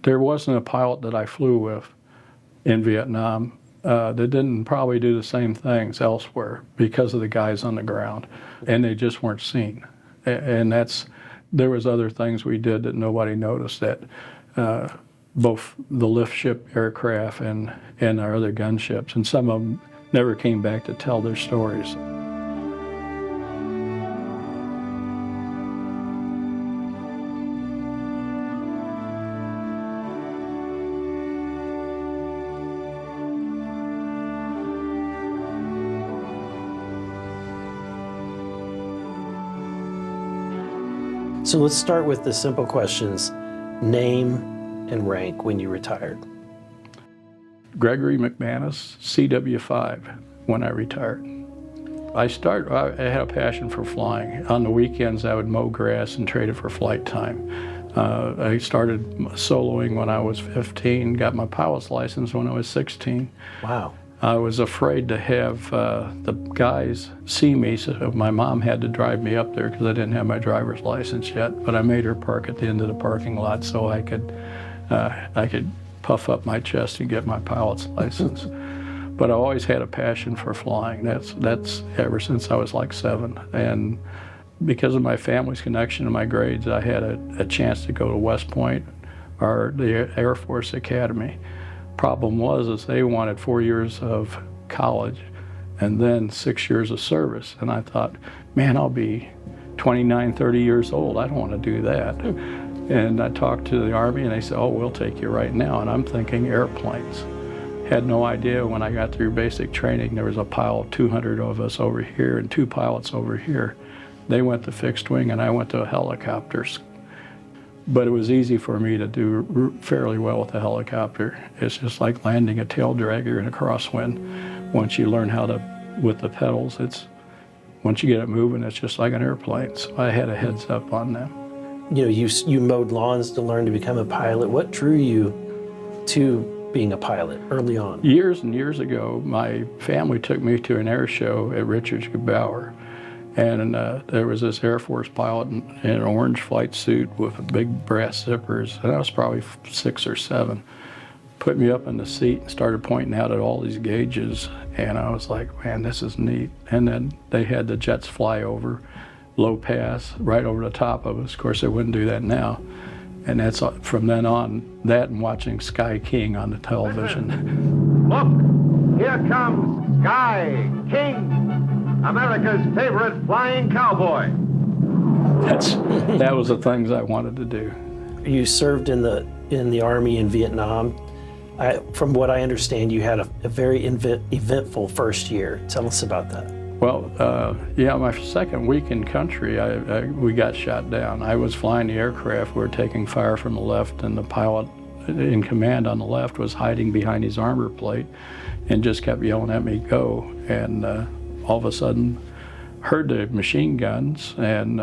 there wasn't a pilot that I flew with in Vietnam that didn't probably do the same things elsewhere because of the guys on the ground, and they just weren't seen. And there was other things we did that nobody noticed, that both the lift ship aircraft and our other gunships, and some of them never came back to tell their stories. So let's start with the simple questions. Name and rank when you retired. Gregory McManus, CW5, when I retired. I had a passion for flying. On the weekends, I would mow grass and trade it for flight time. I started soloing when I was 15, got my pilot's license when I was 16. Wow. I was afraid to have the guys see me, so my mom had to drive me up there because I didn't have my driver's license yet. But I made her park at the end of the parking lot so I could puff up my chest and get my pilot's license. But I always had a passion for flying. That's ever since I was like 7. And because of my family's connection and my grades, I had a chance to go to West Point or the Air Force Academy. Problem was they wanted 4 years of college and then 6 years of service. And I thought, man, I'll be 29, 30 years old. I don't want to do that. And I talked to the Army and they said, oh, we'll take you right now. And I'm thinking airplanes. Had no idea when I got through basic training, there was a pile of 200 of us over here and 2 pilots over here. They went to fixed wing and I went to helicopters. But it was easy for me to do fairly well with a helicopter. It's just like landing a tail dragger in a crosswind. Once you learn how to, with the pedals, once you get it moving, it's just like an airplane. So I had a heads up on them. You know, you mowed lawns to learn to become a pilot. What drew you to being a pilot early on? Years and years ago, my family took me to an air show at Richards Gebauer. And there was this Air Force pilot in an orange flight suit with big brass zippers, and I was probably 6 or 7. Put me up in the seat and started pointing out at all these gauges, and I was like, man, this is neat. And then they had the jets fly over, low pass, right over the top of us. Of course, they wouldn't do that now. And that's from then on, that and watching Sky King on the television. Look, here comes Sky King, America's favorite flying cowboy. That was the things I wanted to do. You served in the Army in Vietnam. From what I understand, you had a very eventful first year. Tell us about that. Well, yeah, my second week in country, we got shot down. I was flying the aircraft. We were taking fire from the left, and the pilot in command on the left was hiding behind his armor plate and just kept yelling at me, go. And all of a sudden, heard the machine guns and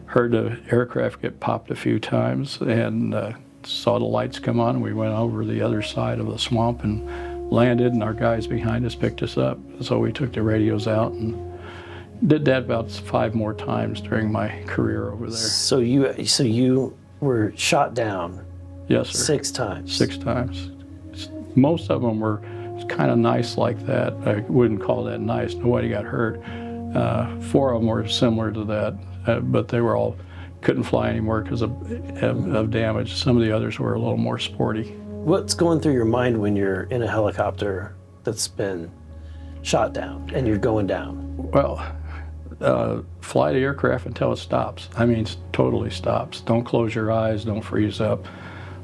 heard the aircraft get popped a few times and saw the lights come on. We went over the other side of the swamp and landed, and our guys behind us picked us up. So we took the radios out and did that about 5 more times during my career over there. So you were shot down. Yes, sir. 6 times. 6 times. Most of them were kind of nice like that. I wouldn't call that nice. Nobody got hurt. 4 of them were similar to that, but they were all couldn't fly anymore because of damage. Some of the others were a little more sporty. What's going through your mind when you're in a helicopter that's been shot down and you're going down? Well, fly the aircraft until it stops. I mean, totally stops. Don't close your eyes. Don't freeze up.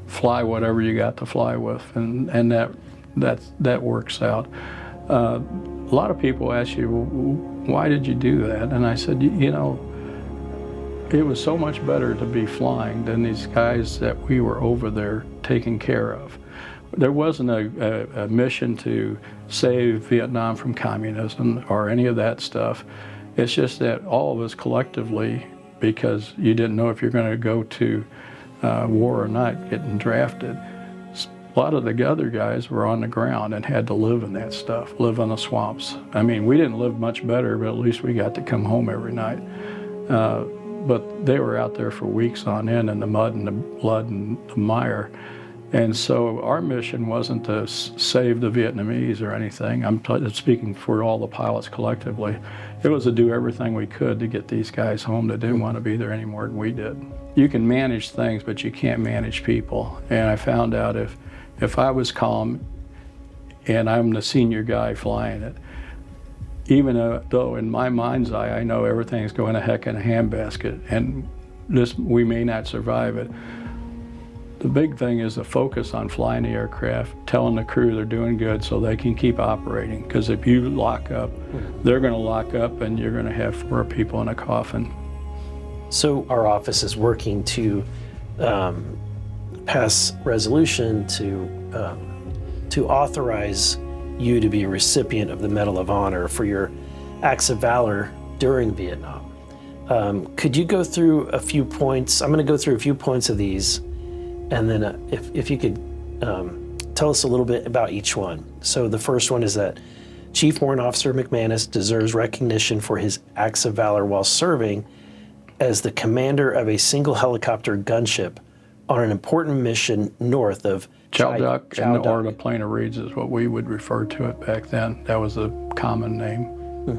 Fly whatever you got to fly with, and that works out. A lot of people ask you, why did you do that? And I said, you know, it was so much better to be flying than these guys that we were over there taking care of. There wasn't a mission to save Vietnam from communism or any of that stuff. It's just that all of us collectively, because you didn't know if you're going to go to war or not, getting drafted, a lot of the other guys were on the ground and had to live in that stuff, live in the swamps. I mean, we didn't live much better, but at least we got to come home every night. But they were out there for weeks on end in the mud and the blood and the mire. And so our mission wasn't to save the Vietnamese or anything. I'm speaking for all the pilots collectively. It was to do everything we could to get these guys home that didn't want to be there any more than we did. You can manage things, but you can't manage people. And I found out if I was calm and I'm the senior guy flying it, even though in my mind's eye I know everything's going to heck in a handbasket and we may not survive it, the big thing is to focus on flying the aircraft, telling the crew they're doing good so they can keep operating. Because if you lock up, they're going to lock up and you're going to have 4 people in a coffin. So our office is working to pass resolution to authorize you to be a recipient of the Medal of Honor for your acts of valor during Vietnam. Could you go through a few points? I'm going to go through a few points of these, and then if you could tell us a little bit about each one. So the first one is that Chief Warrant Officer McManus deserves recognition for his acts of valor while serving as the commander of a single helicopter gunship on an important mission north of Chow Duck, or the Plain of Reeds is what we would refer to it back then. That was a common name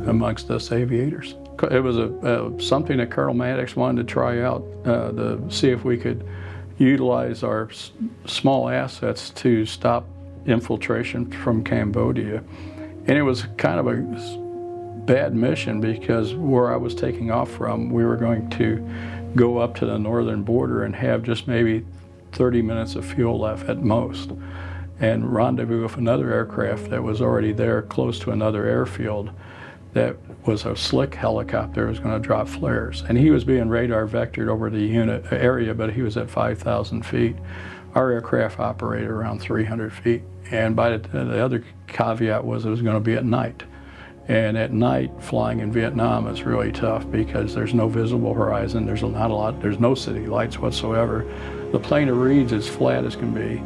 amongst us aviators. It was something that Colonel Maddox wanted to try out to see if we could utilize our small assets to stop infiltration from Cambodia. And it was kind of a bad mission because where I was taking off from, we were going to go up to the northern border and have just maybe 30 minutes of fuel left at most, and rendezvous with another aircraft that was already there close to another airfield that was a slick helicopter. Was going to drop flares. And he was being radar vectored over the area, but he was at 5,000 feet. Our aircraft operated around 300 feet. And by the other caveat was it was going to be at night. And at night, flying in Vietnam is really tough because there's no visible horizon. There's no city lights whatsoever. The Plain of Reeds is flat as can be.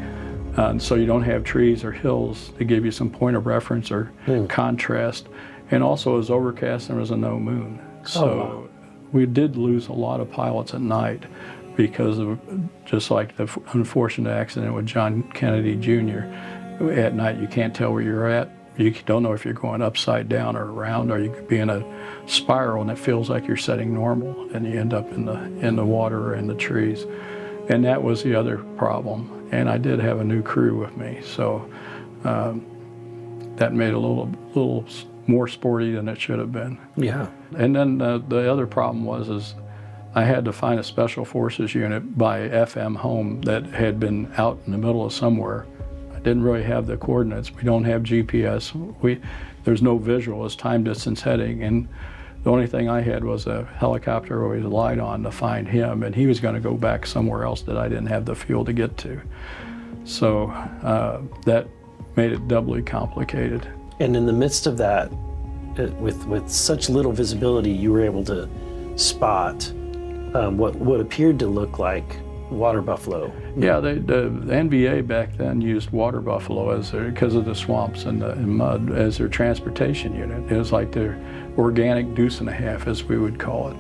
And so you don't have trees or hills to give you some point of reference or contrast. And also it was overcast and there was a no moon. So we did lose a lot of pilots at night because of just like the unfortunate accident with John Kennedy Jr. At night you can't tell where you're at. You don't know if you're going upside down or around, or you could be in a spiral and it feels like you're setting normal and you end up in the water or in the trees. And that was the other problem. And I did have a new crew with me, so that made it a little more sporty than it should have been. Yeah. And then the other problem was I had to find a special forces unit by FM home that had been out in the middle of somewhere. I didn't really have the coordinates. We don't have GPS. There's no visual. It's time distance heading, and the only thing I had was a helicopter we relied on to find him, and he was going to go back somewhere else that I didn't have the fuel to get to. So that made it doubly complicated. And in the midst of that, with such little visibility, you were able to spot what appeared to look like water buffalo. Yeah, the NVA back then used water buffalo because of the swamps and the mud as their transportation unit. It was like their organic deuce and a half, as we would call it.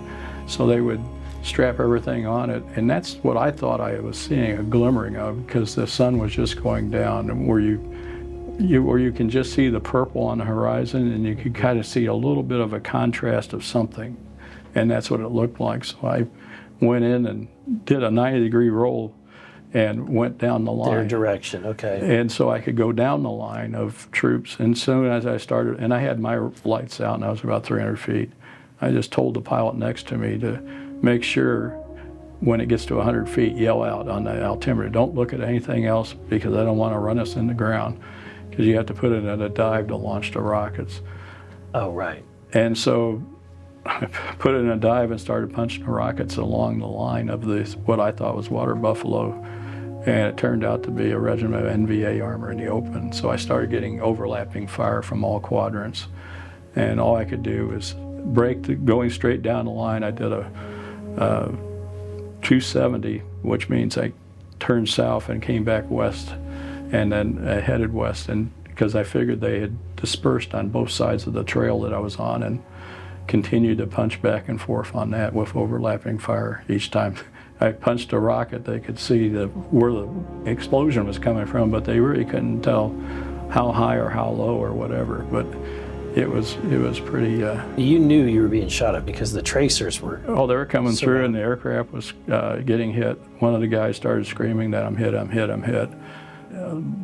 So they would strap everything on it, and that's what I thought I was seeing a glimmering of, because the sun was just going down, and where you can just see the purple on the horizon, and you could kind of see a little bit of a contrast of something, and that's what it looked like. So I went in and did a 90-degree roll and went down the line. Their direction, okay. And so I could go down the line of troops. And soon as I started, and I had my lights out and I was about 300 feet, I just told the pilot next to me to make sure when it gets to 100 feet, yell out on the altimeter. Don't look at anything else because I don't want to run us in the ground, because you have to put it in a dive to launch the rockets. Oh, right. And so I put it in a dive and started punching the rockets along the line of this, what I thought was water buffalo, and it turned out to be a regiment of NVA armor in the open. So I started getting overlapping fire from all quadrants, and all I could do was going straight down the line. I did a 270, which means I turned south and came back west, and then headed west, and because I figured they had dispersed on both sides of the trail that I was on, and continued to punch back and forth on that with overlapping fire each time. I punched a rocket, they could see where the explosion was coming from, but they really couldn't tell how high or how low or whatever. But it was pretty. You knew you were being shot at because the tracers were. Oh, they were coming through, and the aircraft was getting hit. One of the guys started screaming that I'm hit, I'm hit, I'm hit.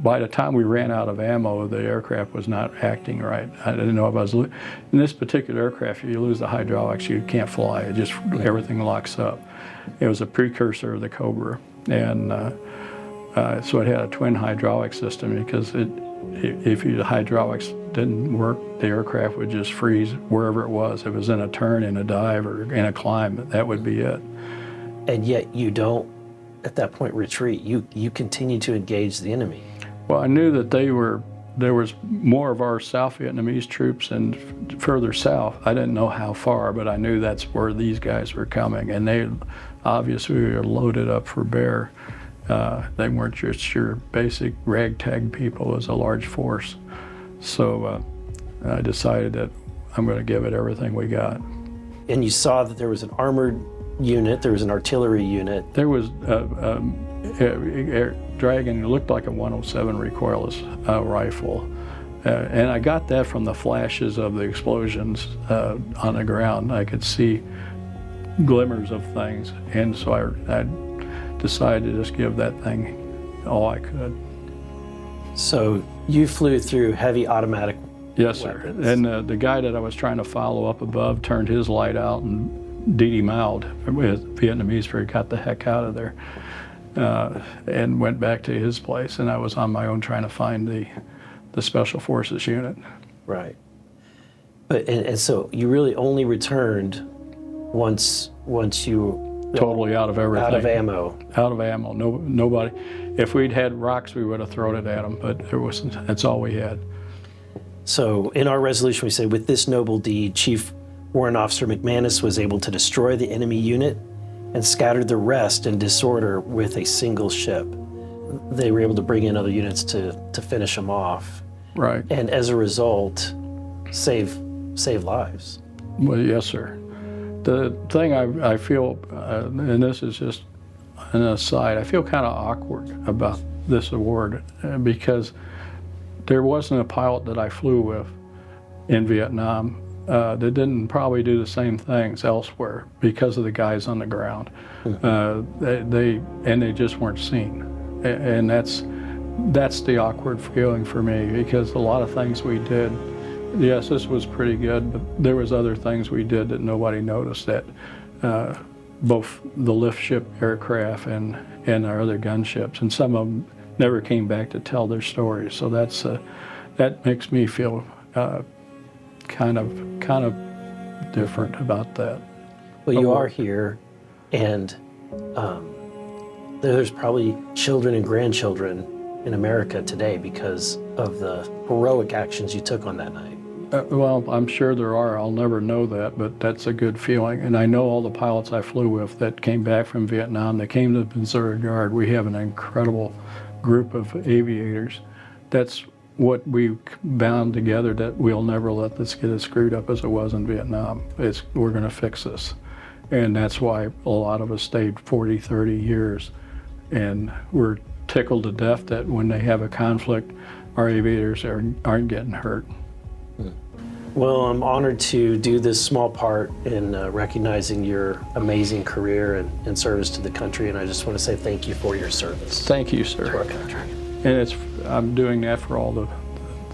By the time we ran out of ammo, the aircraft was not acting right. I didn't know if I was in this particular aircraft. If you lose the hydraulics, you can't fly. It just everything locks up. It was a precursor of the Cobra, and so it had a twin hydraulic system because if the hydraulics didn't work, the aircraft would just freeze wherever it was. If it was in a turn, in a dive, or in a climb, that would be it. And yet you don't, at that point, retreat. You continue to engage the enemy. Well, I knew that there was more of our South Vietnamese troops and further south. I didn't know how far, but I knew that's where these guys were coming, and they obviously were loaded up for bear. They weren't just your basic ragtag people. It was a large force. So I decided that I'm going to give it everything we got. And you saw that there was an armored unit, there was an artillery unit. There was a Dragon. It looked like a 107 recoilless rifle. And I got that from the flashes of the explosions on the ground. I could see glimmers of things. And so I decided to just give that thing all I could. So you flew through heavy automatic Yes, sir. weapons. And the guy that I was trying to follow up above turned his light out and DD-mouthed with Vietnamese for he got the heck out of there and went back to his place. And I was on my own trying to find the Special Forces unit. Right. But and so you really only returned once you Totally out of everything. out of ammo. Out of ammo. No, nobody. If we'd had rocks, we would have thrown it at them, but there wasn't. That's all we had. So in our resolution, we say, with this noble deed, Chief Warrant Officer McManus was able to destroy the enemy unit and scattered the rest in disorder with a single ship. They were able to bring in other units to finish them off. Right. And as a result, save lives. Well, yes, sir. The thing I feel, and this is just an aside, I feel kind of awkward about this award because there wasn't a pilot that I flew with in Vietnam that didn't probably do the same things elsewhere because of the guys on the ground. They just weren't seen, and that's the awkward feeling for me because a lot of things we did. Yes, this was pretty good, but there was other things we did that nobody noticed. That both the lift ship aircraft and our other gunships, and some of them never came back to tell their stories. So that makes me feel kind of different about that. Well, you are here, and there's probably children and grandchildren in America today because of the heroic actions you took on that night. Well, I'm sure there are. I'll never know that, but that's a good feeling. And I know all the pilots I flew with that came back from Vietnam, that came to the Missouri Guard. We have an incredible group of aviators. That's what we bound together, that we'll never let this get as screwed up as it was in Vietnam. We're going to fix this. And that's why a lot of us stayed 40, 30 years. And we're tickled to death that when they have a conflict, our aviators aren't getting hurt. Well, I'm honored to do this small part in recognizing your amazing career and service to the country, and I just want to say thank you for your service. Thank you, sir. To our country. And I'm doing that for all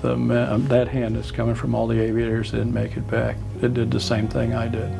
the men, that hand is coming from all the aviators that didn't make it back. That did the same thing I did.